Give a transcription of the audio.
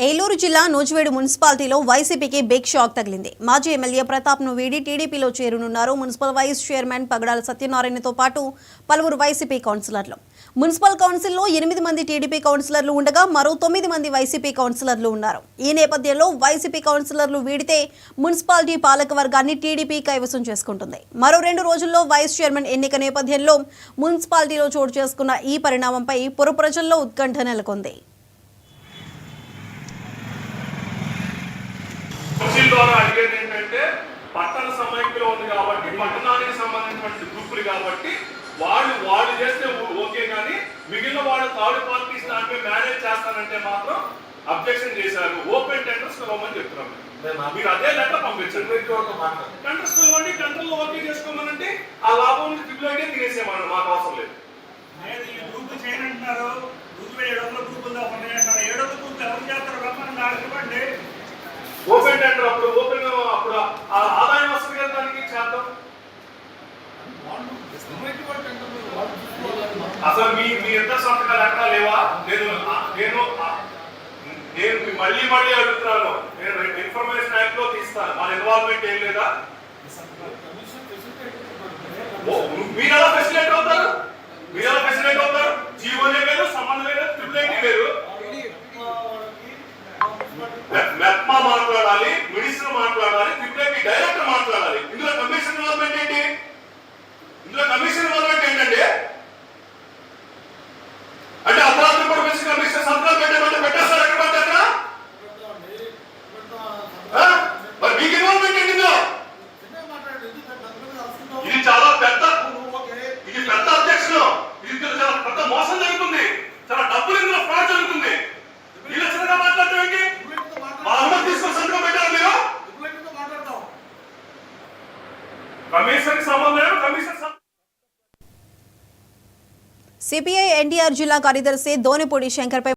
ఏలూరు జిల్లా నూజివీడు మున్సిపాలిటీలో వైసీపీకి బిగ్ షాక్ తగిలింది. మాజీ ఎమ్మెల్యే ప్రతాప్ను వీడి టీడీపీలో చేరనున్నారు మున్సిపల్ వైస్ చైర్మన్ పగడాల సత్యనారాయణతో పాటు పలువురు వైసీపీ కౌన్సిలర్లు. మున్సిపల్ కౌన్సిల్లో 8 మంది టీడీపీ కౌన్సిలర్లు ఉండగా మరో 9 మంది వైసీపీ కౌన్సిలర్లు ఉన్నారు. ఈ నేపథ్యంలో వైసీపీ కౌన్సిలర్లు వీడితే మున్సిపాలిటీ పాలకవర్గాన్ని టీడీపీ కైవసం చేసుకుంటుంది. మరో 2 రోజుల్లో వైస్ చైర్మన్ ఎన్నిక నేపథ్యంలో మున్సిపాలిటీలో చోటు చేసుకున్న ఈ పరిణామంపై పుర ప్రజల్లో ఉత్కంఠ నెలకొంది. ద్వారా అడిగేది ఏంటంటే పట్టణ సమైక్యలో ఉంది కాబట్టి పట్టణానికి సంబంధించిన గ్రూపులు కాబట్టి వాళ్ళు చేస్తే ఓకే, కానీ మిగిలిన వాళ్ళు థర్డ్ పార్టీస్ దానిపై మేనేజ్ చేస్తానంటే మాత్రం అబ్జెక్షన్ చేశారు. ఓపెన్ టెండర్స్ పిలవమని చెప్తున్నాం. మీరు అదే లెటర్ పంపించండి. టెండర్స్ పిలవండి, టెండర్లో ఓకే చేసుకోమనంటే ఆ లాభం నుంచి ట్రిపుల్ ఐటీ తినేసేమన్నారు. మాకు అవసరం లేదు. గ్రూప్ చేయనంటున్నారు. గ్రూప్ 7 గ్రూపులు ఉన్నాయంటారు. 7 గ్రూపులు ఎవరు చేస్తారు? రమ్మని అడగండి. ఓపెన్ టెండర్ అప్పుడు ఆదాయం వస్తుంది కదా, దానికి చేద్దాం. అసలు మీ ఇద్దరు సంతకాలు ఎక్కడా లేవా? నేను మళ్ళీ అడుగుతున్నాను. నేను ఇన్ఫర్మేషన్ యాక్ట్ లో తీస్తాను. మన ఇన్వాల్వ్మెంట్ ఏం లేదా? మీరు ఎలా ఫెసిలిటీ అవుతారు? జీవోనే వేరు, సంబంధం లేదు, ట్రిపుల్ ఐటీ వేరు. మెప్మా మాట్లాడాలి, మినిస్టర్ మాట్లాడాలి, ట్రిపుల్ డైరెక్టర్ మాట్లాడాలి. ఇందులో కమిషన్ ఇన్వాల్వ్మెంట్ ఏంటి? ఏంటండి? అంటే అపరాధం కూడా కమిషన్ సంతకాలు పెట్టమంటే పెట్టేస్తారు. ఎక్కడ పడితే అక్కడ మరి మీకు ఇన్వాల్వ్మెంట్ ఏంటి ఇందులో? ఇది చాలా పెద్ద అధ్యక్షులు. ఇది చాలా పెద్ద మోసం జరుగుతుంది. చాలా డబ్బులు ఇందులో ఫ్రాడ్ జరుగుతుంది. వీళ్ళు చిన్నగా మాట్లాడటం ఏంటి? సిపిఐ ఎన్టీఆర్ జిల్లా కార్యదర్శి దోనిపూడి శంకర్పై